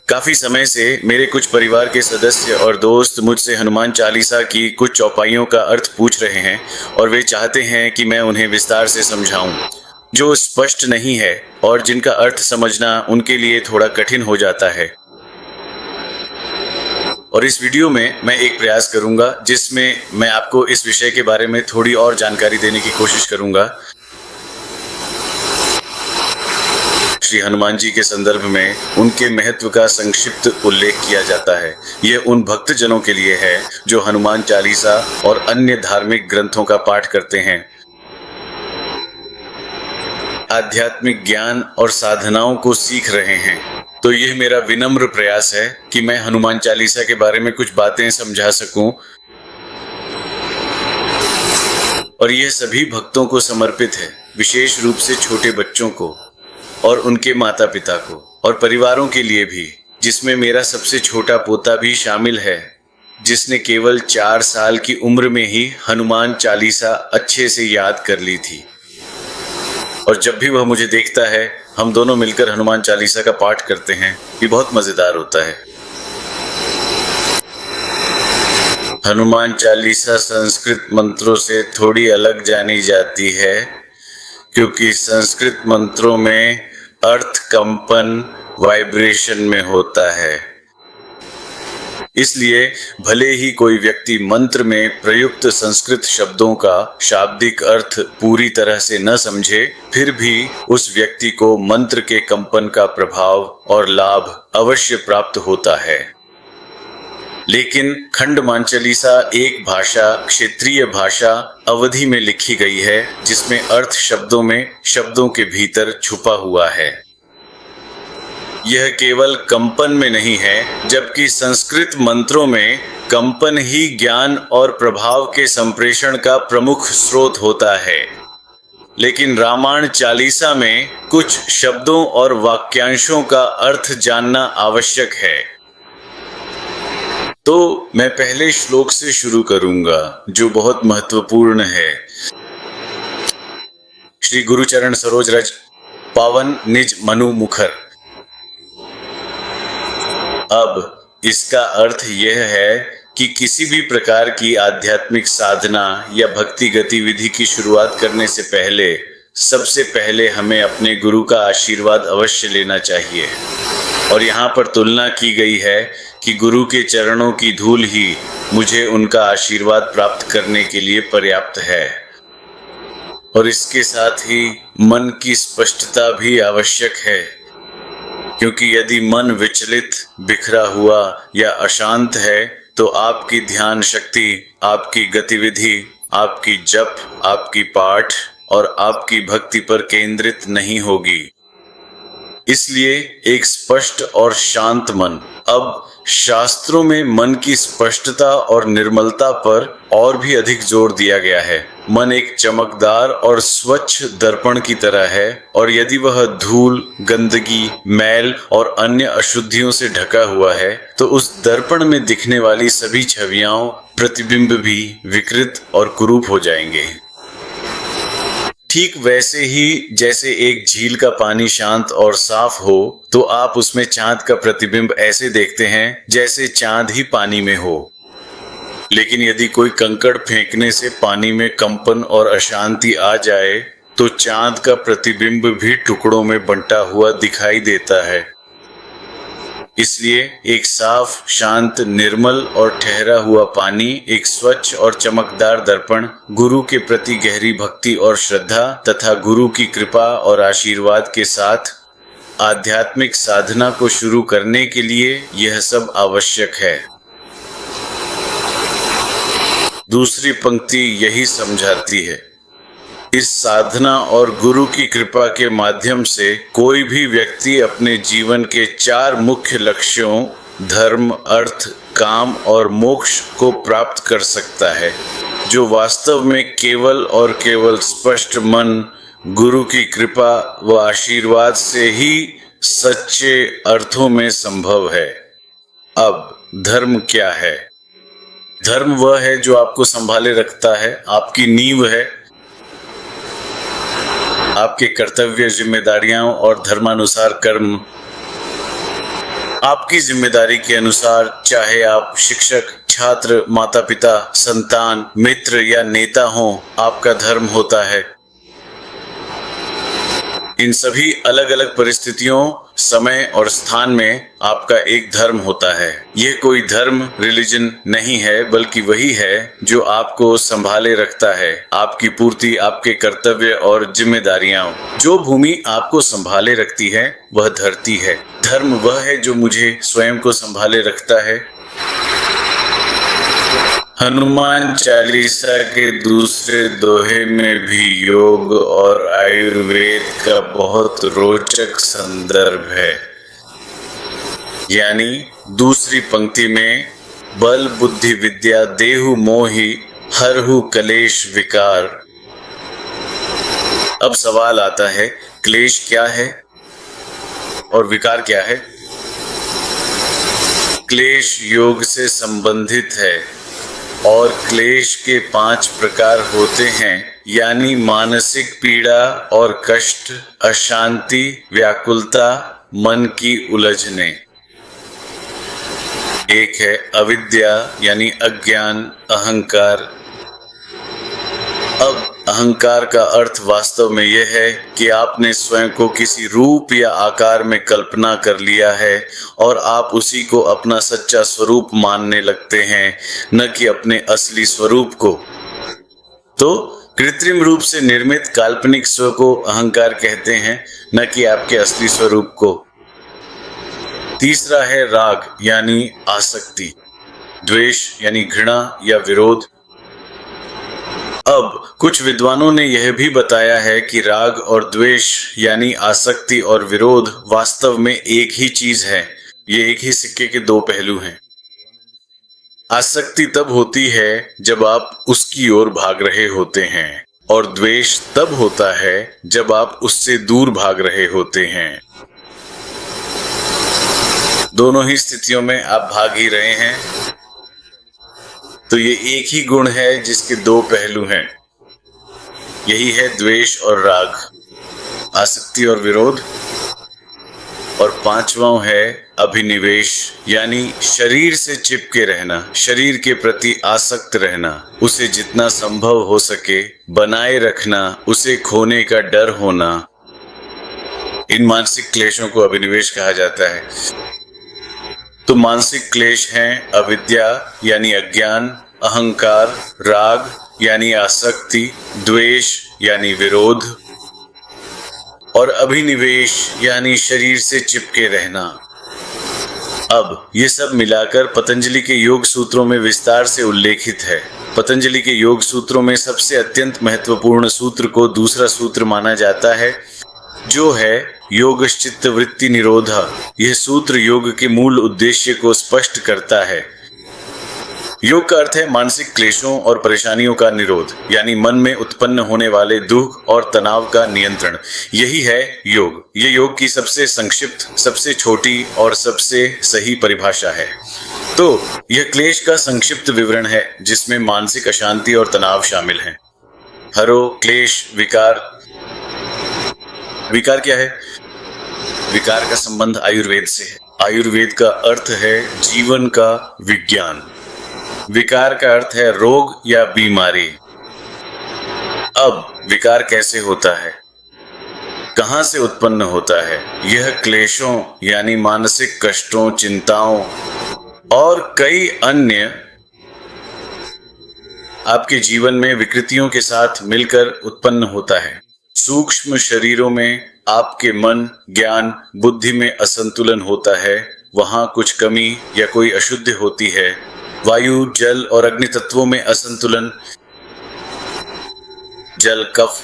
काफी समय से मेरे कुछ परिवार के सदस्य और दोस्त मुझसे हनुमान चालीसा की कुछ चौपाइयों का अर्थ पूछ रहे हैं और वे चाहते हैं कि मैं उन्हें विस्तार से समझाऊं, जो स्पष्ट नहीं है और जिनका अर्थ समझना उनके लिए थोड़ा कठिन हो जाता है। और इस वीडियो में मैं एक प्रयास करूंगा जिसमें मैं आपको इस विषय के बारे में थोड़ी और जानकारी देने की कोशिश करूंगा। श्री हनुमान जी के संदर्भ में उनके महत्व का संक्षिप्त उल्लेख किया जाता है। यह उन भक्तजनों के लिए है जो हनुमान चालीसा और अन्य धार्मिक ग्रंथों का पाठ करते हैं। आध्यात्मिक ज्ञान और साधनाओं को सीख रहे हैं। तो यह मेरा विनम्र प्रयास है कि मैं हनुमान चालीसा के बारे में कुछ बातें समझा सकूं और यह सभी भक्तों को समर्पित है, विशेष रूप से छोटे बच्चों को और उनके माता पिता को और परिवारों के लिए भी, जिसमें मेरा सबसे छोटा पोता भी शामिल है, जिसने केवल 4 साल की उम्र में ही हनुमान चालीसा अच्छे से याद कर ली थी। और जब भी वह मुझे देखता है, हम दोनों मिलकर हनुमान चालीसा का पाठ करते हैं। ये बहुत मजेदार होता है। हनुमान चालीसा संस्कृत मंत्रों से थोड़ी अलग जानी जाती है, क्योंकि संस्कृत मंत्रों में अर्थ कंपन वाइब्रेशन में होता है। इसलिए भले ही कोई व्यक्ति मंत्र में प्रयुक्त संस्कृत शब्दों का शाब्दिक अर्थ पूरी तरह से न समझे, फिर भी उस व्यक्ति को मंत्र के कंपन का प्रभाव और लाभ अवश्य प्राप्त होता है। लेकिन खंडमान चालीसा एक भाषा, क्षेत्रीय भाषा अवधि में लिखी गई है, जिसमें अर्थ शब्दों में शब्दों के भीतर छुपा हुआ है। यह केवल कंपन में नहीं है, जबकि संस्कृत मंत्रों में कंपन ही ज्ञान और प्रभाव के संप्रेषण का प्रमुख स्रोत होता है। लेकिन रामायण चालीसा में कुछ शब्दों और वाक्यांशों का अर्थ जानना आवश्यक है। तो मैं पहले श्लोक से शुरू करूंगा, जो बहुत महत्वपूर्ण है। श्री गुरुचरण सरोज रज पावन निज मनु मुखर। अब इसका अर्थ यह है कि किसी भी प्रकार की आध्यात्मिक साधना या भक्ति गतिविधि की शुरुआत करने से पहले सबसे पहले हमें अपने गुरु का आशीर्वाद अवश्य लेना चाहिए। और यहाँ पर तुलना की गई है कि गुरु के चरणों की धूल ही मुझे उनका आशीर्वाद प्राप्त करने के लिए पर्याप्त है। और इसके साथ ही मन की स्पष्टता भी आवश्यक है, क्योंकि यदि मन विचलित, बिखरा हुआ या अशांत है, तो आपकी ध्यान शक्ति, आपकी गतिविधि, आपकी जप, आपकी पाठ और आपकी भक्ति पर केंद्रित नहीं होगी। इसलिए एक स्पष्ट और शांत मन। अब शास्त्रों में मन की स्पष्टता और निर्मलता पर और भी अधिक जोर दिया गया है। मन एक चमकदार और स्वच्छ दर्पण की तरह है, और यदि वह धूल, गंदगी, मैल और अन्य अशुद्धियों से ढका हुआ है, तो उस दर्पण में दिखने वाली सभी छवियां, प्रतिबिंब भी विकृत और कुरूप हो जाएंगे। ठीक वैसे ही जैसे एक झील का पानी शांत और साफ हो, तो आप उसमें चांद का प्रतिबिंब ऐसे देखते हैं जैसे चांद ही पानी में हो। लेकिन यदि कोई कंकड़ फेंकने से पानी में कंपन और अशांति आ जाए, तो चांद का प्रतिबिंब भी टुकड़ों में बंटा हुआ दिखाई देता है। इसलिए एक साफ, शांत, निर्मल और ठहरा हुआ पानी, एक स्वच्छ और चमकदार दर्पण, गुरु के प्रति गहरी भक्ति और श्रद्धा तथा गुरु की कृपा और आशीर्वाद के साथ आध्यात्मिक साधना को शुरू करने के लिए यह सब आवश्यक है। दूसरी पंक्ति यही समझाती है। इस साधना और गुरु की कृपा के माध्यम से कोई भी व्यक्ति अपने जीवन के 4 मुख्य लक्ष्यों धर्म, अर्थ, काम और मोक्ष को प्राप्त कर सकता है, जो वास्तव में केवल और केवल स्पष्ट मन, गुरु की कृपा व आशीर्वाद से ही सच्चे अर्थों में संभव है। अब धर्म क्या है? धर्म वह है जो आपको संभाले रखता है, आपकी नींव है। आपके कर्तव्य, जिम्मेदारियां और धर्मानुसार कर्म। आपकी जिम्मेदारी के अनुसार, चाहे आप शिक्षक, छात्र, माता पिता, संतान, मित्र या नेता हो, आपका धर्म होता है। इन सभी अलग अलग परिस्थितियों, समय और स्थान में आपका एक धर्म होता है। यह कोई धर्म, रिलीजन नहीं है, बल्कि वही है जो आपको संभाले रखता है, आपकी पूर्ति, आपके कर्तव्य और जिम्मेदारियां। जो भूमि आपको संभाले रखती है वह धरती है। धर्म वह है जो मुझे स्वयं को संभाले रखता है। हनुमान चालीसा के दूसरे दोहे में भी योग और आयुर्वेद का बहुत रोचक संदर्भ है। यानी दूसरी पंक्ति में, बल बुद्धि विद्या देहु मोहि हरहु कलेश विकार। अब सवाल आता है, क्लेश क्या है और विकार क्या है? क्लेश योग से संबंधित है और क्लेश के 5 प्रकार होते हैं, यानी मानसिक पीड़ा और कष्ट, अशांति, व्याकुलता, मन की उलझने। एक है अविद्या यानी अज्ञान, अहंकार। अब अहंकार का अर्थ वास्तव में यह है कि आपने स्वयं को किसी रूप या आकार में कल्पना कर लिया है और आप उसी को अपना सच्चा स्वरूप मानने लगते हैं, न कि अपने असली स्वरूप को। तो कृत्रिम रूप से निर्मित काल्पनिक स्व को अहंकार कहते हैं, न कि आपके असली स्वरूप को। तीसरा है राग यानी आसक्ति, द्वेष यानी घृणा या विरोध। अब कुछ विद्वानों ने यह भी बताया है कि राग और द्वेष यानी आसक्ति और विरोध वास्तव में एक ही चीज है। ये एक ही सिक्के के 2 पहलू हैं। आसक्ति तब होती है जब आप उसकी ओर भाग रहे होते हैं, और द्वेष तब होता है जब आप उससे दूर भाग रहे होते हैं। दोनों ही स्थितियों में आप भाग ही रहे हैं। तो ये एक ही गुण है जिसके 2 पहलू हैं। यही है द्वेष और राग, आसक्ति और विरोध। और 5वां है अभिनिवेश, यानी शरीर से चिपके रहना, शरीर के प्रति आसक्त रहना, उसे जितना संभव हो सके बनाए रखना, उसे खोने का डर होना। इन मानसिक क्लेशों को अभिनिवेश कहा जाता है। तो मानसिक क्लेश हैं अविद्या यानी अज्ञान, अहंकार, राग यानी आसक्ति, द्वेष यानी विरोध, और अभिनिवेश यानी शरीर से चिपके रहना। अब ये सब मिलाकर पतंजलि के योग सूत्रों में विस्तार से उल्लेखित है। पतंजलि के योग सूत्रों में सबसे अत्यंत महत्वपूर्ण सूत्र को दूसरा सूत्र माना जाता है, जो है योगश्चित्त वृत्ति निरोधा। यह सूत्र योग के मूल उद्देश्य को स्पष्ट करता है। योग का अर्थ है मानसिक क्लेशों और परेशानियों का निरोध, यानी मन में उत्पन्न होने वाले दुख और तनाव का नियंत्रण। यही है योग। ये योग की सबसे संक्षिप्त, सबसे छोटी और सबसे सही परिभाषा है। तो यह क्लेश का संक्षिप्त विवरण है, जिसमें मानसिक अशांति और तनाव शामिल हैं। हरो, क्लेश, विकार। विकार क्या है? विकार का संबंध आयुर्वेद से है। आयुर्वेद का अर्थ है जीवन का विज्ञान। विकार का अर्थ है रोग या बीमारी। अब विकार कैसे होता है, कहां से उत्पन्न होता है? यह क्लेशों यानी मानसिक कष्टों, चिंताओं और कई अन्य आपके जीवन में विकृतियों के साथ मिलकर उत्पन्न होता है। सूक्ष्म शरीरों में आपके मन, ज्ञान, बुद्धि में असंतुलन होता है। वहां कुछ कमी या कोई अशुद्धि होती है। वायु, जल और अग्नि तत्वों में असंतुलन, जल, कफ,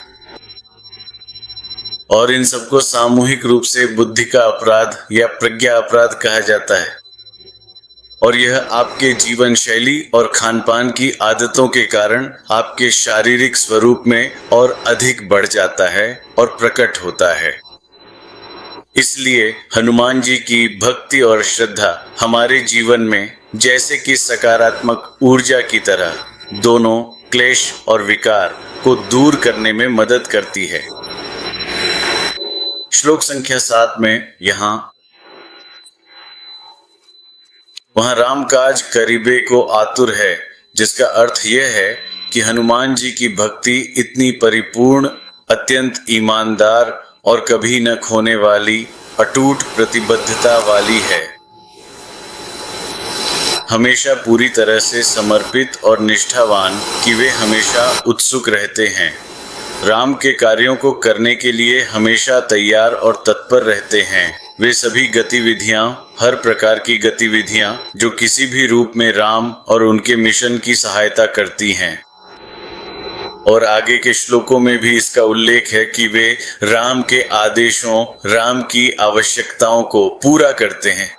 और इन सबको सामूहिक रूप से बुद्धि का अपराध या प्रज्ञा अपराध कहा जाता है। और यह आपके जीवन शैली और खान पान की आदतों के कारण आपके शारीरिक स्वरूप में और अधिक बढ़ जाता है और प्रकट होता है। इसलिए हनुमान जी की भक्ति और श्रद्धा हमारे जीवन में जैसे कि सकारात्मक ऊर्जा की तरह दोनों क्लेश और विकार को दूर करने में मदद करती है। श्लोक संख्या 7 में वहां राम काज करीबे को आतुर है, जिसका अर्थ यह है कि हनुमान जी की भक्ति इतनी परिपूर्ण, अत्यंत ईमानदार और कभी न खोने वाली अटूट प्रतिबद्धता वाली है, हमेशा पूरी तरह से समर्पित और निष्ठावान कि वे हमेशा उत्सुक रहते हैं, राम के कार्यों को करने के लिए हमेशा तैयार और तत्पर रहते हैं। वे सभी गतिविधियां, हर प्रकार की गतिविधियां जो किसी भी रूप में राम और उनके मिशन की सहायता करती हैं। और आगे के श्लोकों में भी इसका उल्लेख है कि वे राम के आदेशों, राम की आवश्यकताओं को पूरा करते हैं,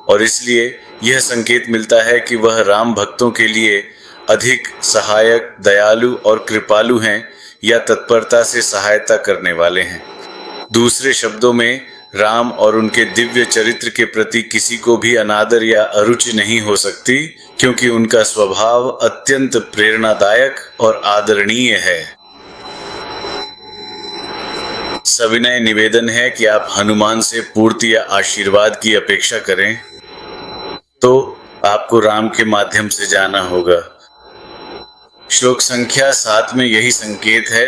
और इसलिए यह संकेत मिलता है कि वह राम भक्तों के लिए अधिक सहायक, दयालु और कृपालु हैं या तत्परता से सहायता करने वाले हैं। दूसरे शब्दों में, राम और उनके दिव्य चरित्र के प्रति किसी को भी अनादर या अरुचि नहीं हो सकती, क्योंकि उनका स्वभाव अत्यंत प्रेरणादायक और आदरणीय है। सविनय निवेदन है कि आप हनुमान से पूर्ति या आशीर्वाद की अपेक्षा करें तो आपको राम के माध्यम से जाना होगा। श्लोक संख्या 7 में यही संकेत है।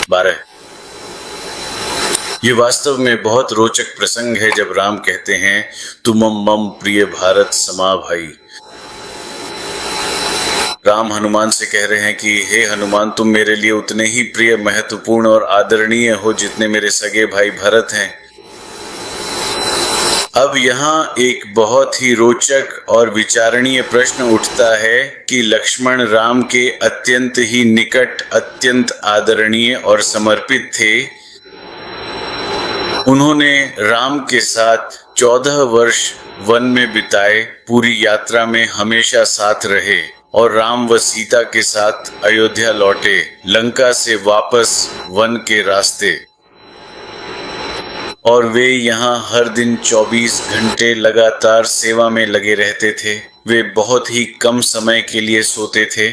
12 ये वास्तव में बहुत रोचक प्रसंग है जब राम कहते हैं, तुम मम प्रिय भारत समा भाई। राम हनुमान से कह रहे हैं कि हे हनुमान, तुम मेरे लिए उतने ही प्रिय, महत्वपूर्ण और आदरणीय हो जितने मेरे सगे भाई भरत हैं। अब यहाँ एक बहुत ही रोचक और विचारणीय प्रश्न उठता है कि लक्ष्मण राम के अत्यंत ही निकट, अत्यंत आदरणीय और समर्पित थे। उन्होंने राम के साथ 14 वर्ष वन में बिताए, पूरी यात्रा में हमेशा साथ रहे और राम व सीता के साथ अयोध्या लौटे, लंका से वापस वन के रास्ते, और वे यहाँ हर दिन 24 घंटे लगातार सेवा में लगे रहते थे। वे बहुत ही कम समय के लिए सोते थे।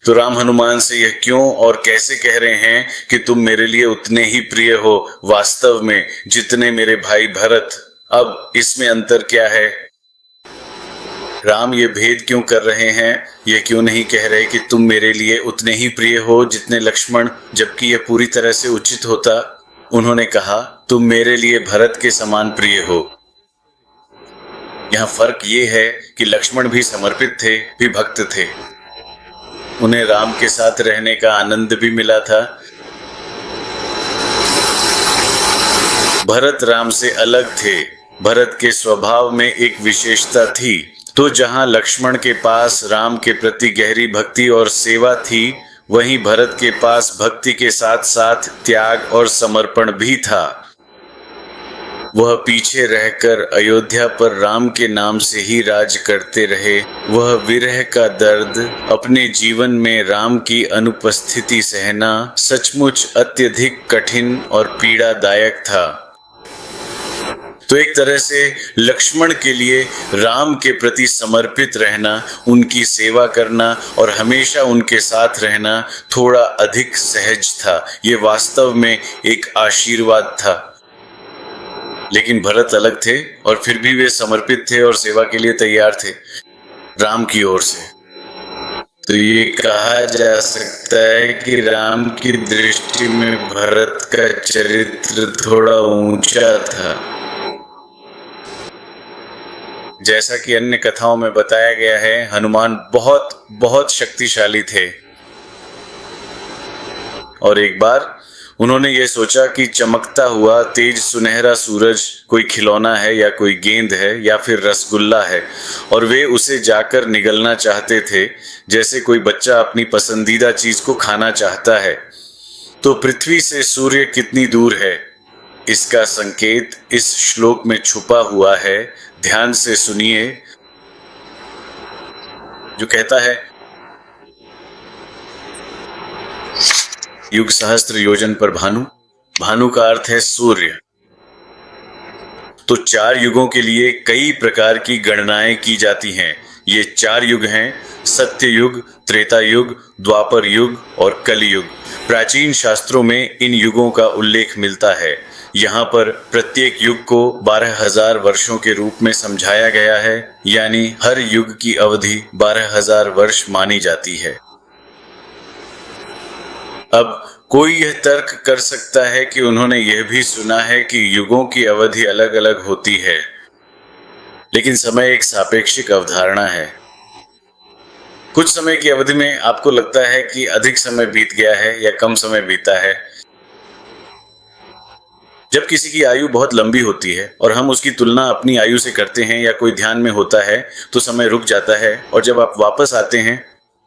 तो राम हनुमान से यह क्यों और कैसे कह रहे हैं कि तुम मेरे लिए उतने ही प्रिय हो वास्तव में जितने मेरे भाई भरत? अब इसमें अंतर क्या है? राम ये भेद क्यों कर रहे हैं? ये क्यों नहीं कह रहे कि तुम मेरे लिए उतने ही प्रिय हो जितने लक्ष्मण, जबकि यह पूरी तरह से उचित होता। उन्होंने कहा, तुम मेरे लिए भरत के समान प्रिय हो। यहाँ फर्क ये है कि लक्ष्मण भी समर्पित थे, भी भक्त थे। उन्हें राम के साथ रहने का आनंद भी मिला था। भरत राम से अलग थे। भरत के स्वभाव में एक विशेषता थी। तो जहाँ लक्ष्मण के पास राम के प्रति गहरी भक्ति और सेवा थी, वहीं भरत के पास भक्ति के साथ साथ त्याग और समर्पण भी था। वह पीछे रहकर अयोध्या पर राम के नाम से ही राज करते रहे। वह विरह का दर्द, अपने जीवन में राम की अनुपस्थिति सहना सचमुच अत्यधिक कठिन और पीड़ादायक था। तो एक तरह से लक्ष्मण के लिए राम के प्रति समर्पित रहना, उनकी सेवा करना और हमेशा उनके साथ रहना थोड़ा अधिक सहज था। ये वास्तव में एक आशीर्वाद था। लेकिन भरत अलग थे और फिर भी वे समर्पित थे और सेवा के लिए तैयार थे राम की ओर से। तो ये कहा जा सकता है कि राम की दृष्टि में भरत का चरित्र थोड़ा ऊंचा था। जैसा कि अन्य कथाओं में बताया गया है, हनुमान बहुत बहुत शक्तिशाली थे। और एक बार उन्होंने ये सोचा कि चमकता हुआ तेज सुनहरा सूरज कोई खिलौना है या कोई गेंद है या फिर रसगुल्ला है, और वे उसे जाकर निगलना चाहते थे, जैसे कोई बच्चा अपनी पसंदीदा चीज को खाना चाहता है। तो पृथ्वी से सूर्य कितनी दूर है, इसका संकेत इस श्लोक में छुपा हुआ है। ध्यान से सुनिए, जो कहता है युग सहस्त्र योजन पर भानु। भानु का अर्थ है सूर्य। तो 4 युगों के लिए कई प्रकार की गणनाएं की जाती हैं। ये 4 युग हैं, सत्य युग, त्रेता युग, द्वापर युग और कलयुग। प्राचीन शास्त्रों में इन युगों का उल्लेख मिलता है। यहाँ पर प्रत्येक युग को 12,000 वर्षों के रूप में समझाया गया है, यानी हर युग की अवधि 12,000 वर्ष मानी जाती है। अब कोई यह तर्क कर सकता है कि उन्होंने यह भी सुना है कि युगों की अवधि अलग अलग होती है, लेकिन समय एक सापेक्षिक अवधारणा है। कुछ समय की अवधि में आपको लगता है कि अधिक समय बीत गया है या कम समय बीता है। जब किसी की आयु बहुत लंबी होती है और हम उसकी तुलना अपनी आयु से करते हैं या कोई ध्यान में होता है तो समय रुक जाता है, और जब आप वापस आते हैं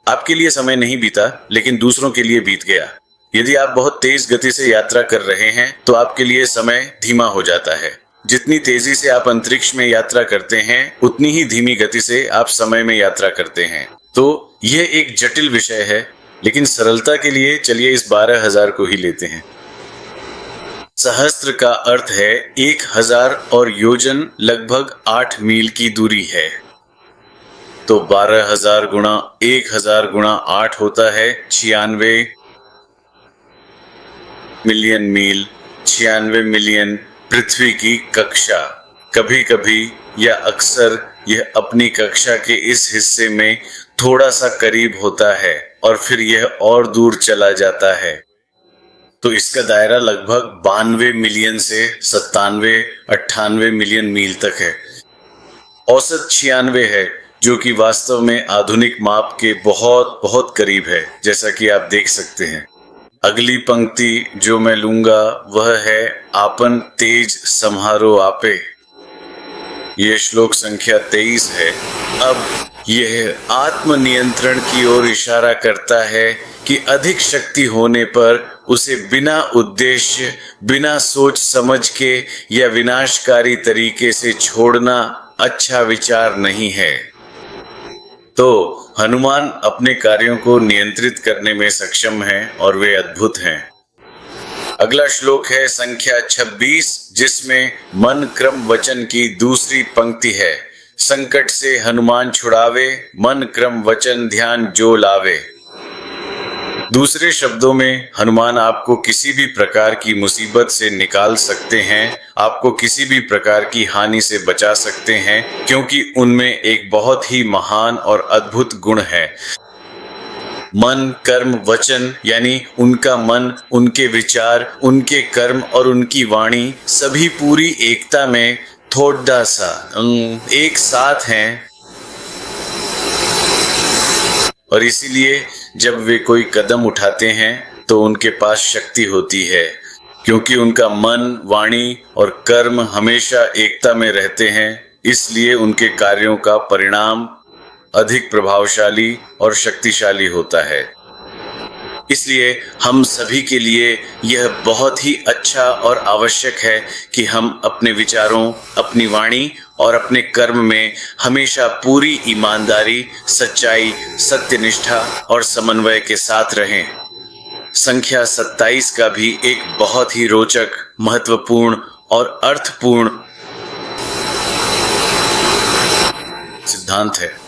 आपके लिए समय नहीं बीता, लेकिन दूसरों के लिए बीत गया। यदि आप बहुत तेज गति से यात्रा कर रहे हैं तो आपके लिए समय धीमा हो जाता है। जितनी तेजी से आप अंतरिक्ष में यात्रा करते हैं उतनी ही धीमी गति से आप समय में यात्रा करते हैं। तो यह एक जटिल विषय है, लेकिन सरलता के लिए चलिए इस 12,000 को ही लेते हैं। सहस्त्र का अर्थ है 1,000 और योजन लगभग 8 मील की दूरी है। तो 12,000 गुणा 1,000 गुणा 8 होता है 96 मिलियन मील। 96 मिलियन पृथ्वी की कक्षा। कभी कभी या अक्सर यह अपनी कक्षा के इस हिस्से में थोड़ा सा करीब होता है और फिर यह और दूर चला जाता है। तो इसका दायरा लगभग 92 मिलियन से 97-98 मिलियन मील तक है। औसत 96 है, जो कि वास्तव में आधुनिक माप के बहुत बहुत करीब है, जैसा कि आप देख सकते हैं। अगली पंक्ति जो मैं लूंगा वह है आपन तेज सम्हारो आपे। यह श्लोक संख्या 23 है। अब यह आत्मनियंत्रण की ओर इशारा करता है कि अधिक शक्ति होने पर उसे बिना उद्देश्य, बिना सोच समझ के या विनाशकारी तरीके से छोड़ना अच्छा विचार नहीं है। तो हनुमान अपने कार्यों को नियंत्रित करने में सक्षम हैं और वे अद्भुत हैं। अगला श्लोक है संख्या 26, जिसमें मन क्रम वचन की दूसरी पंक्ति है। संकट से हनुमान छुड़ावे, मन क्रम वचन ध्यान जो लावे। दूसरे शब्दों में हनुमान आपको किसी भी प्रकार की मुसीबत से निकाल सकते हैं, आपको किसी भी प्रकार की हानि से बचा सकते हैं, क्योंकि उनमें एक बहुत ही महान और अद्भुत गुण है। मन कर्म वचन, यानी उनका मन, उनके विचार, उनके कर्म और उनकी वाणी सभी पूरी एकता में थोड़ा सा एक साथ हैं। और इसीलिए जब वे कोई कदम उठाते हैं तो उनके पास शक्ति होती है, क्योंकि उनका मन, वाणी और कर्म हमेशा एकता में रहते हैं। इसलिए उनके कार्यों का परिणाम अधिक प्रभावशाली और शक्तिशाली होता है। इसलिए हम सभी के लिए यह बहुत ही अच्छा और आवश्यक है कि हम अपने विचारों, अपनी वाणी और अपने कर्म में हमेशा पूरी ईमानदारी, सच्चाई, सत्यनिष्ठा और समन्वय के साथ रहें। संख्या 27 का भी एक बहुत ही रोचक, महत्वपूर्ण और अर्थपूर्ण सिद्धांत है।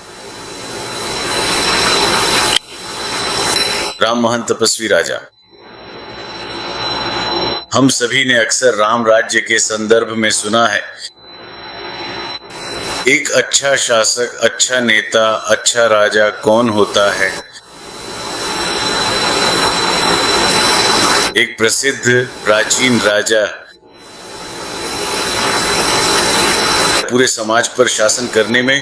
राम महान तपस्वी राजा। हम सभी ने अक्सर राम राज्य के संदर्भ में सुना है, एक अच्छा शासक, अच्छा नेता, अच्छा राजा कौन होता है। एक प्रसिद्ध प्राचीन राजा पूरे समाज पर शासन करने में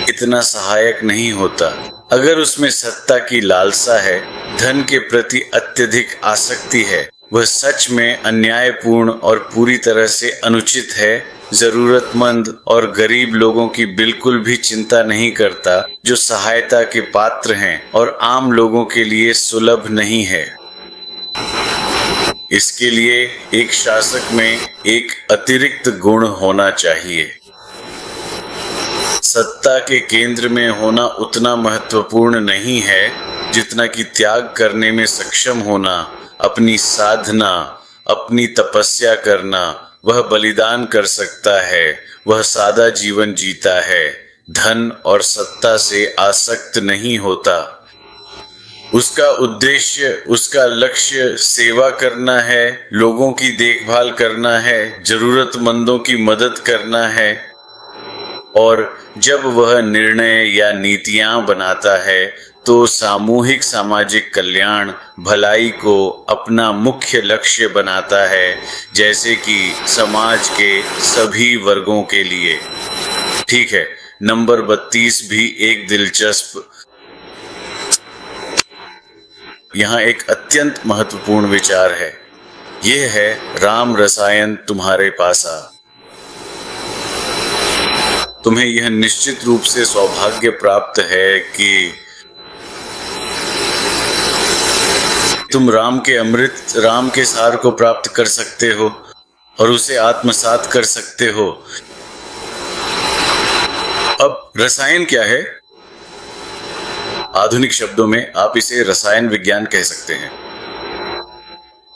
इतना सहायक नहीं होता। अगर उसमें सत्ता की लालसा है, धन के प्रति अत्यधिक आसक्ति है, वह सच में अन्यायपूर्ण और पूरी तरह से अनुचित है, जरूरतमंद और गरीब लोगों की बिल्कुल भी चिंता नहीं करता, जो सहायता के पात्र हैं और आम लोगों के लिए सुलभ नहीं है। इसके लिए एक शासक में एक अतिरिक्त गुण होना चाहिए। सत्ता के केंद्र में होना उतना महत्वपूर्ण नहीं है जितना कि त्याग करने में सक्षम होना, अपनी साधना, अपनी तपस्या करना। वह बलिदान कर सकता है, वह सादा जीवन जीता है, धन और सत्ता से आसक्त नहीं होता। उसका उद्देश्य, उसका लक्ष्य सेवा करना है, लोगों की देखभाल करना है, जरूरतमंदों की मदद करना है। और जब वह निर्णय या नीतियां बनाता है तो सामूहिक सामाजिक कल्याण, भलाई को अपना मुख्य लक्ष्य बनाता है, जैसे कि समाज के सभी वर्गों के लिए। ठीक है, नंबर 32 भी एक दिलचस्प, यहाँ एक अत्यंत महत्वपूर्ण विचार है। यह है राम रसायन तुम्हारे पास आ। तुम्हें यह निश्चित रूप से सौभाग्य प्राप्त है कि तुम राम के अमृत, राम के सार को प्राप्त कर सकते हो और उसे आत्मसात कर सकते हो। अब रसायन क्या है? आधुनिक शब्दों में आप इसे रसायन विज्ञान कह सकते हैं।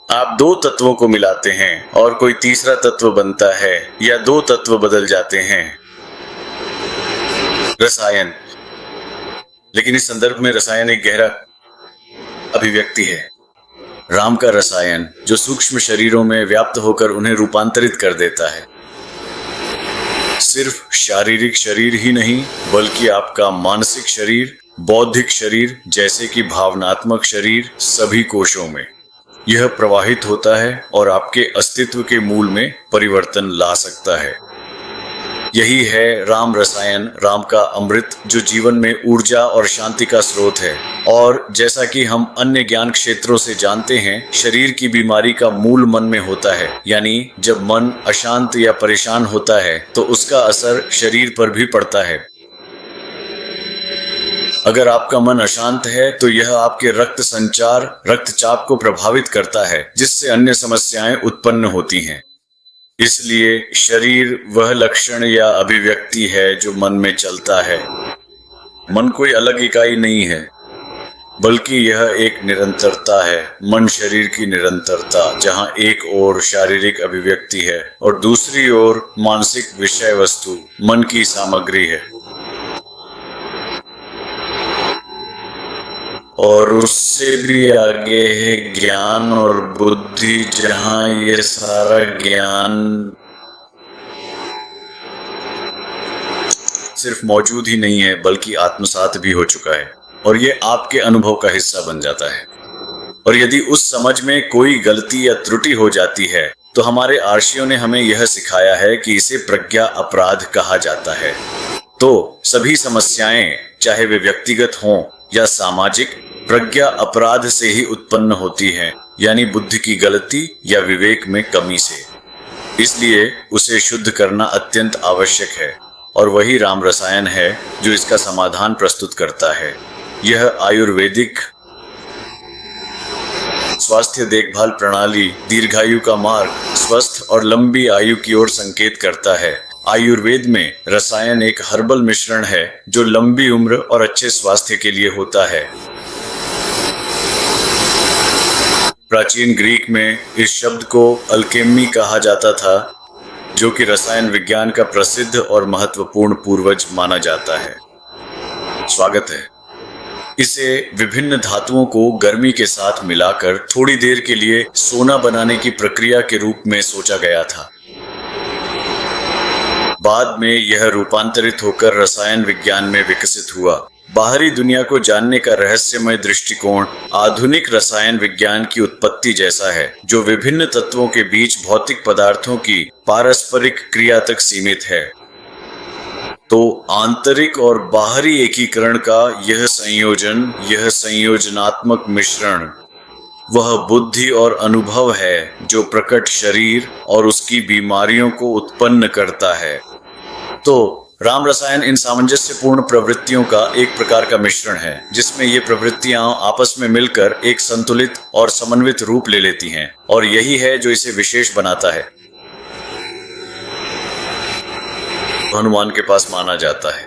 आप दो तत्वों को मिलाते हैं और कोई तीसरा तत्व बनता है, या दो तत्व बदल जाते हैं, रसायन। लेकिन इस संदर्भ में रसायन एक गहरा अभिव्यक्ति है। राम का रसायन जो सूक्ष्म शरीरों में व्याप्त होकर उन्हें रूपांतरित कर देता है। सिर्फ शारीरिक शरीर ही नहीं, बल्कि आपका मानसिक शरीर, बौद्धिक शरीर, जैसे कि भावनात्मक शरीर, सभी कोशों में यह प्रवाहित होता है और आपके अस्तित्व के मूल में परिवर्तन ला सकता है। यही है राम रसायन, राम का अमृत, जो जीवन में ऊर्जा और शांति का स्रोत है। और जैसा कि हम अन्य ज्ञान क्षेत्रों से जानते हैं, शरीर की बीमारी का मूल मन में होता है। यानी जब मन अशांत या परेशान होता है तो उसका असर शरीर पर भी पड़ता है। अगर आपका मन अशांत है तो यह आपके रक्त संचार, रक्तचाप को प्रभावित करता है, जिससे अन्य समस्याएं उत्पन्न होती हैं। इसलिए शरीर वह लक्षण या अभिव्यक्ति है जो मन में चलता है। मन कोई अलग इकाई नहीं है, बल्कि यह एक निरंतरता है, मन शरीर की निरंतरता, जहां एक ओर शारीरिक अभिव्यक्ति है और दूसरी ओर मानसिक विषय वस्तु, मन की सामग्री है। और उससे भी आगे है ज्ञान और बुद्धि, जहां ये सारा ज्ञान सिर्फ मौजूद ही नहीं है बल्कि आत्मसात भी हो चुका है और ये आपके अनुभव का हिस्सा बन जाता है। और यदि उस समझ में कोई गलती या त्रुटि हो जाती है तो हमारे आर्षियों ने हमें यह सिखाया है कि इसे प्रज्ञा अपराध कहा जाता है। तो सभी समस्याएं, चाहे वे व्यक्तिगत हों या सामाजिक, प्रज्ञा अपराध से ही उत्पन्न होती है, यानी बुद्धि की गलती या विवेक में कमी से। इसलिए उसे शुद्ध करना अत्यंत आवश्यक है और वही राम रसायन है जो इसका समाधान प्रस्तुत करता है। यह आयुर्वेदिक स्वास्थ्य देखभाल प्रणाली, दीर्घायु का मार्ग, स्वस्थ और लंबी आयु की ओर संकेत करता है। आयुर्वेद में रसायन एक हर्बल मिश्रण है जो लंबी उम्र और अच्छे स्वास्थ्य के लिए होता है। प्राचीन ग्रीक में इस शब्द को अल्केमी कहा जाता था, जो कि रसायन विज्ञान का प्रसिद्ध और महत्वपूर्ण पूर्वज माना जाता है। स्वागत है। इसे विभिन्न धातुओं को गर्मी के साथ मिलाकर थोड़ी देर के लिए सोना बनाने की प्रक्रिया के रूप में सोचा गया था। बाद में यह रूपांतरित होकर रसायन विज्ञान में विकसित हुआ। बाहरी दुनिया को जानने का रहस्यमय दृष्टिकोण आधुनिक रसायन विज्ञान की उत्पत्ति जैसा है, जो विभिन्न तत्वों के बीच भौतिक पदार्थों की पारस्परिक क्रिया तक सीमित है। तो आंतरिक और बाहरी एकीकरण का यह संयोजन, यह संयोजनात्मक मिश्रण, वह बुद्धि और अनुभव है जो प्रकट शरीर और उसकी बीमारियों को उत्पन्न करता है। तो राम रसायन इन सामंजस्यपूर्ण प्रवृत्तियों का एक प्रकार का मिश्रण है, जिसमें ये प्रवृत्तियां आपस में मिलकर एक संतुलित और समन्वित रूप ले लेती हैं, और यही है जो इसे विशेष बनाता है। हनुमान के पास माना जाता है।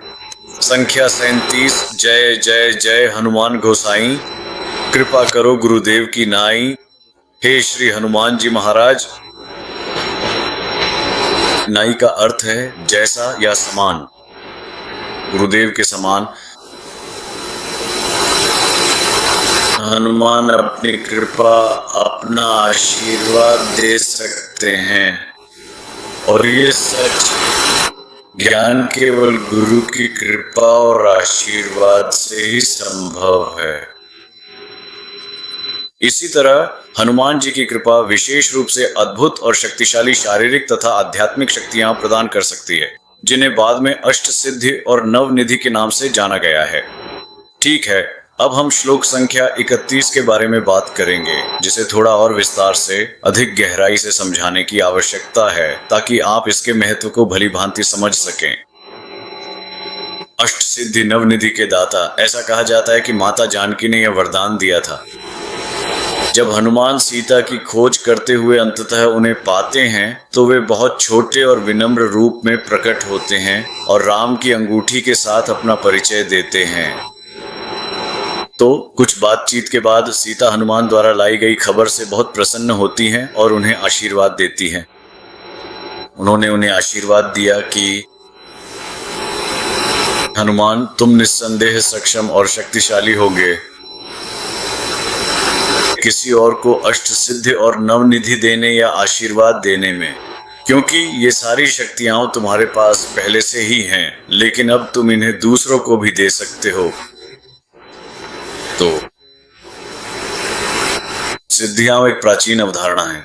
संख्या 37। जय जय जय हनुमान गोसाई, कृपा करो गुरुदेव की नाई। हे श्री हनुमान जी महाराज। नाई का अर्थ है जैसा या समान, गुरुदेव के समान। हनुमान अपनी कृपा, अपना आशीर्वाद दे सकते हैं, और ये सच, ज्ञान केवल गुरु की कृपा और आशीर्वाद से ही संभव है। इसी तरह हनुमान जी की कृपा विशेष रूप से अद्भुत और शक्तिशाली शारीरिक तथा आध्यात्मिक शक्तियां प्रदान कर सकती है, जिन्हें बाद में अष्ट सिद्धि और नवनिधि के नाम से जाना गया है। ठीक है, अब हम श्लोक संख्या 31 के बारे में बात करेंगे, जिसे थोड़ा और विस्तार से, अधिक गहराई से समझाने की आवश्यकता है, ताकि आप इसके महत्व को भली भांति समझ सकें। अष्ट सिद्धि नवनिधि के दाता, ऐसा कहा जाता है कि माता जानकी ने यह वरदान दिया था। जब हनुमान सीता की खोज करते हुए अंततः उन्हें पाते हैं, तो वे बहुत छोटे और विनम्र रूप में प्रकट होते हैं और राम की अंगूठी के साथ अपना परिचय देते हैं। तो कुछ बातचीत के बाद सीता हनुमान द्वारा लाई गई खबर से बहुत प्रसन्न होती हैं और उन्हें आशीर्वाद देती हैं। उन्होंने उन्हें आशीर्वाद दिया कि हनुमान, तुम निस्संदेह सक्षम और शक्तिशाली होगे किसी और को अष्ट सिद्धि और नवनिधि देने या आशीर्वाद देने में, क्योंकि ये सारी शक्तियां तुम्हारे पास पहले से ही हैं, लेकिन अब तुम इन्हें दूसरों को भी दे सकते हो। तो सिद्धियां एक प्राचीन अवधारणा है।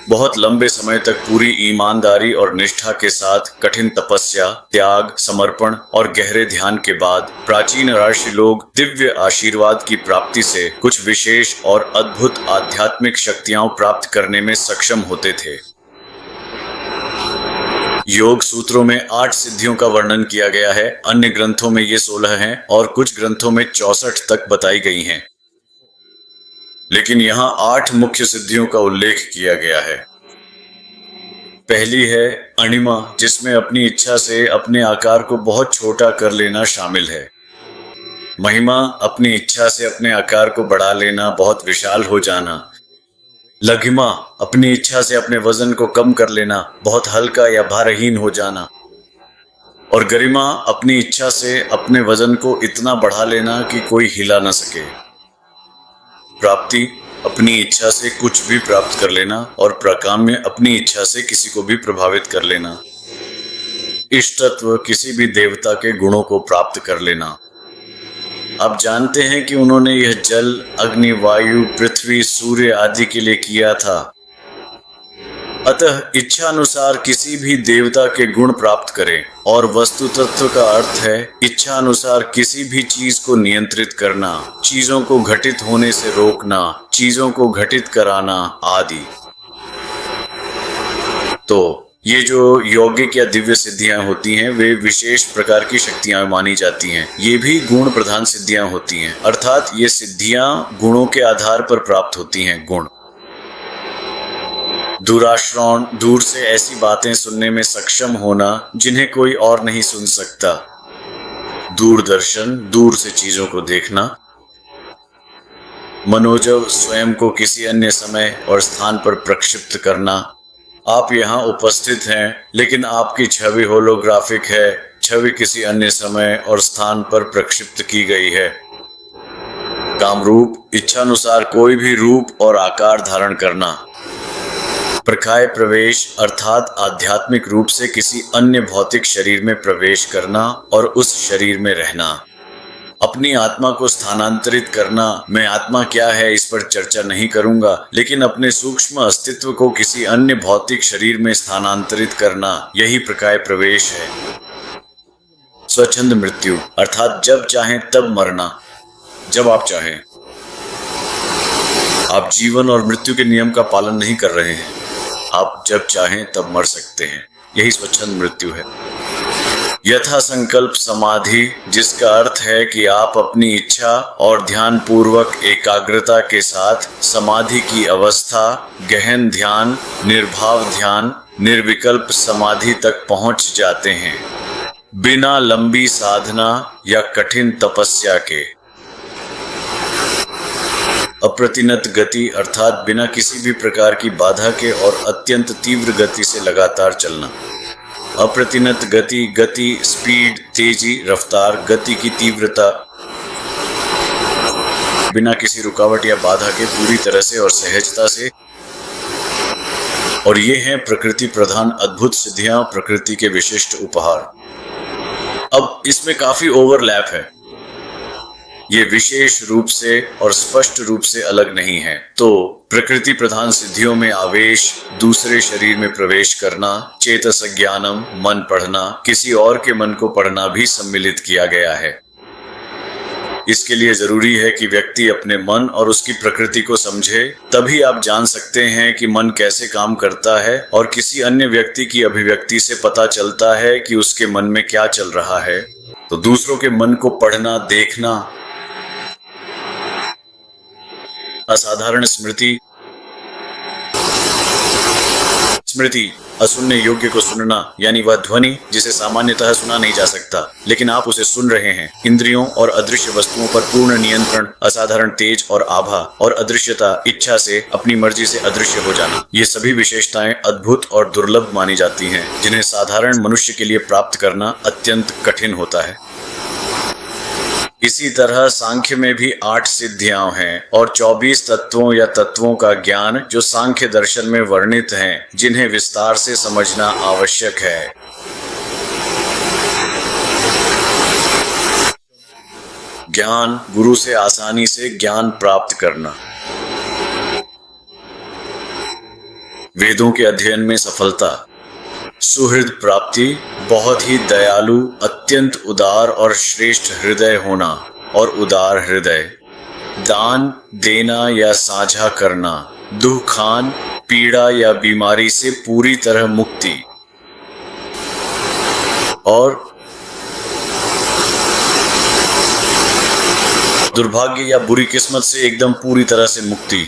बहुत लंबे समय तक पूरी ईमानदारी और निष्ठा के साथ कठिन तपस्या, त्याग, समर्पण और गहरे ध्यान के बाद प्राचीन ऋषि लोग दिव्य आशीर्वाद की प्राप्ति से कुछ विशेष और अद्भुत आध्यात्मिक शक्तियां प्राप्त करने में सक्षम होते थे। योग सूत्रों में 8 सिद्धियों का वर्णन किया गया है। अन्य ग्रंथों में ये 16 हैं और कुछ ग्रंथों में 64 तक बताई गई हैं। लेकिन यहाँ 8 मुख्य सिद्धियों का उल्लेख किया गया है। पहली है अणिमा, जिसमें अपनी इच्छा से अपने आकार को बहुत छोटा कर लेना शामिल है। महिमा, अपनी इच्छा से अपने आकार को बढ़ा लेना, बहुत विशाल हो जाना। लघिमा, अपनी इच्छा से अपने वजन को कम कर लेना, बहुत हल्का या भारहीन हो जाना। और गरिमा, अपनी इच्छा से अपने वजन को इतना बढ़ा लेना कि कोई हिला न सके। प्राप्ति, अपनी इच्छा से कुछ भी प्राप्त कर लेना, और प्राकाम्य, अपनी इच्छा से किसी को भी प्रभावित कर लेना। इष्टत्व, किसी भी देवता के गुणों को प्राप्त कर लेना। आप जानते हैं कि उन्होंने यह जल, अग्नि, वायु, पृथ्वी, सूर्य आदि के लिए किया था। अतः इच्छा अनुसार किसी भी देवता के गुण प्राप्त करें, और वस्तु तत्व का अर्थ है इच्छा अनुसार किसी भी चीज को नियंत्रित करना, चीजों को घटित होने से रोकना, चीजों को घटित कराना आदि। तो ये जो यौगिक या दिव्य सिद्धियां होती हैं, वे विशेष प्रकार की शक्तियां मानी जाती हैं। ये भी गुण प्रधान सिद्धियां होती हैं, अर्थात ये सिद्धियां गुणों के आधार पर प्राप्त होती हैं। गुण दूराश्रवण, दूर से ऐसी बातें सुनने में सक्षम होना जिन्हें कोई और नहीं सुन सकता। दूरदर्शन, दूर से चीजों को देखना। मनोजव, स्वयं को किसी अन्य समय और स्थान पर प्रक्षिप्त करना। आप यहाँ उपस्थित हैं, लेकिन आपकी छवि होलोग्राफिक है, छवि किसी अन्य समय और स्थान पर प्रक्षिप्त की गई है। कामरूप, इच्छानुसार कोई भी रूप और आकार धारण करना। प्रकाय प्रवेश, अर्थात आध्यात्मिक रूप से किसी अन्य भौतिक शरीर में प्रवेश करना और उस शरीर में रहना। अपनी आत्मा को स्थानांतरित करना। मैं आत्मा क्या है इस पर चर्चा नहीं करूंगा, लेकिन अपने सूक्ष्म अस्तित्व को किसी अन्य भौतिक शरीर में स्थानांतरित करना, यही प्रकाय प्रवेश है। स्वच्छंद मृत्यु, अर्थात जब चाहें तब मरना, जब आप चाहें। आप जीवन और मृत्यु के नियम का पालन नहीं कर रहे हैं, आप जब चाहें तब मर सकते हैं, यही स्वच्छंद मृत्यु है। यथा संकल्प समाधि, जिसका अर्थ है कि आप अपनी इच्छा और ध्यान पूर्वक एकाग्रता के साथ समाधि की अवस्था, गहन ध्यान, निर्भाव ध्यान, निर्विकल्प समाधि तक पहुंच जाते हैं, बिना लंबी साधना या कठिन तपस्या के। अप्रतिनत गति अर्थात बिना किसी भी प्रकार की बाधा के और अत्यंत तीव्र गति से लगातार चलना। अप्रतिनत गति, गति स्पीड, तेजी, रफ्तार, गति की तीव्रता, बिना किसी रुकावट या बाधा के पूरी तरह से और सहजता से। और ये हैं प्रकृति प्रधान अद्भुत सिद्धियां, प्रकृति के विशिष्ट उपहार। अब इसमें काफी ओवरलैप है, ये विशेष रूप से और स्पष्ट रूप से अलग नहीं है। तो प्रकृति प्रधान सिद्धियों में आवेश, दूसरे शरीर में प्रवेश करना, चेतस ज्ञानम, मन पढ़ना, किसी और के मन को पढ़ना भी सम्मिलित किया गया है। इसके लिए जरूरी है कि व्यक्ति अपने मन और उसकी प्रकृति को समझे, तभी आप जान सकते हैं कि मन कैसे काम करता है। और किसी अन्य व्यक्ति की अभिव्यक्ति से पता चलता है कि उसके मन में क्या चल रहा है। तो दूसरों के मन को पढ़ना, देखना, असाधारण स्मृति, असुनने योग्य को सुनना, यानी वह ध्वनि जिसे सामान्यतः सुना नहीं जा सकता, लेकिन आप उसे सुन रहे हैं। इंद्रियों और अदृश्य वस्तुओं पर पूर्ण नियंत्रण, असाधारण तेज और आभा, और अदृश्यता, इच्छा से अपनी मर्जी से अदृश्य हो जाना, ये सभी विशेषताएं अद्भुत और दुर्लभ मानी जाती हैं, जिन्हें साधारण मनुष्य के लिए प्राप्त करना अत्यंत कठिन होता है। इसी तरह सांख्य में भी 8 सिद्धियां हैं और 24 तत्वों या तत्वों का ज्ञान जो सांख्य दर्शन में वर्णित हैं, जिन्हें विस्तार से समझना आवश्यक है। ज्ञान, गुरु से आसानी से ज्ञान प्राप्त करना। वेदों के अध्ययन में सफलता, सुहृद प्राप्ति, बहुत ही दयालु, अत्यंत उदार और श्रेष्ठ हृदय होना और उदार हृदय, दान देना या साझा करना, दुखान, पीड़ा या बीमारी से पूरी तरह मुक्ति, और दुर्भाग्य या बुरी किस्मत से एकदम पूरी तरह से मुक्ति,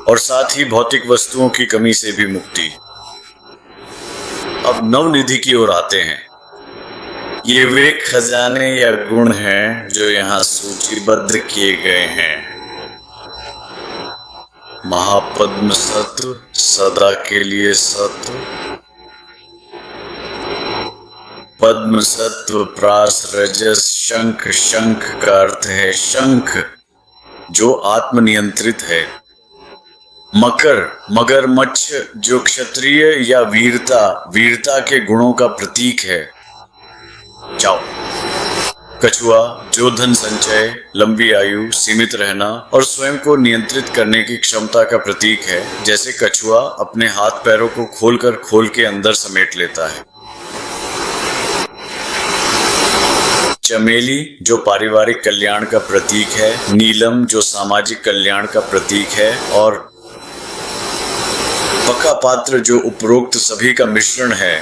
और साथ ही भौतिक वस्तुओं की कमी से भी मुक्ति। अब नवनिधि की ओर आते हैं। ये वे खजाने या गुण हैं जो यहाँ सूचीबद्ध किए गए हैं। महापद्म सत्व, सदा के लिए सत्व, पद्म सत्व, प्रास, रजस, शंख, शंख का अर्थ है शंख जो आत्मनियंत्रित है, मकर, मगरमच्छ जो क्षत्रिय या वीरता, वीरता के गुणों का प्रतीक है, चाओ, कछुआ जो धन संचय, लंबी आयु, सीमित रहना और स्वयं को नियंत्रित करने की क्षमता का प्रतीक है, जैसे कछुआ अपने हाथ पैरों को खोलकर खोल के अंदर समेट लेता है। चमेली जो पारिवारिक कल्याण का प्रतीक है, नीलम जो सामाजिक कल्याण का प्रतीक है, और पक्का पात्र जो उपरोक्त सभी का मिश्रण है,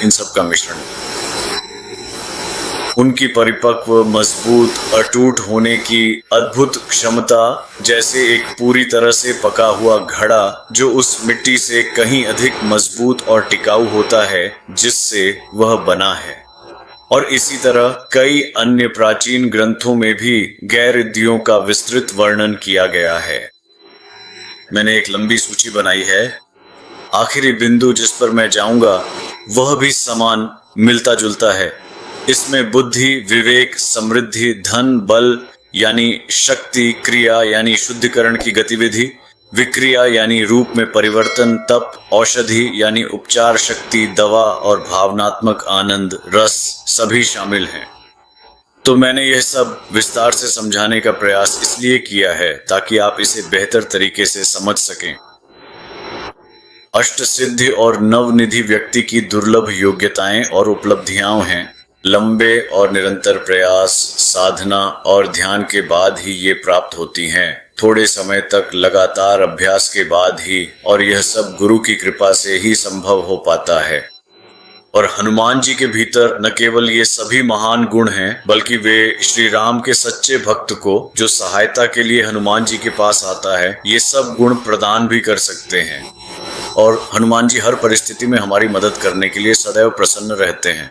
इन सब का मिश्रण। उनकी परिपक्व, मजबूत, अटूट होने की अद्भुत क्षमता, जैसे एक पूरी तरह से पका हुआ घड़ा जो उस मिट्टी से कहीं अधिक मजबूत और टिकाऊ होता है जिससे वह बना है। और इसी तरह कई अन्य प्राचीन ग्रंथों में भी गैररिद्धियों का विस्तृत वर्णन किया गया है। मैंने एक लंबी सूची बनाई है। आखिरी बिंदु जिस पर मैं जाऊंगा वह भी समान मिलता जुलता है। इसमें बुद्धि, विवेक, समृद्धि, धन, बल यानी शक्ति, क्रिया यानी शुद्धिकरण की गतिविधि, विक्रिया यानी रूप में परिवर्तन, तप, औषधि यानी उपचार शक्ति, दवा और भावनात्मक आनंद, रस सभी शामिल हैं। तो मैंने यह सब विस्तार से समझाने का प्रयास इसलिए किया है ताकि आप इसे बेहतर तरीके से समझ सकें। अष्ट सिद्धि और नवनिधि व्यक्ति की दुर्लभ योग्यताएं और उपलब्धियां हैं। लंबे और निरंतर प्रयास, साधना और ध्यान के बाद ही ये प्राप्त होती हैं। थोड़े समय तक लगातार अभ्यास के बाद ही, और यह सब गुरु की कृपा से ही संभव हो पाता है। और हनुमान जी के भीतर न केवल ये सभी महान गुण हैं, बल्कि वे श्री राम के सच्चे भक्त को जो सहायता के लिए हनुमान जी के पास आता है, ये सब गुण प्रदान भी कर सकते हैं। और हनुमान जी हर परिस्थिति में हमारी मदद करने के लिए सदैव प्रसन्न रहते हैं।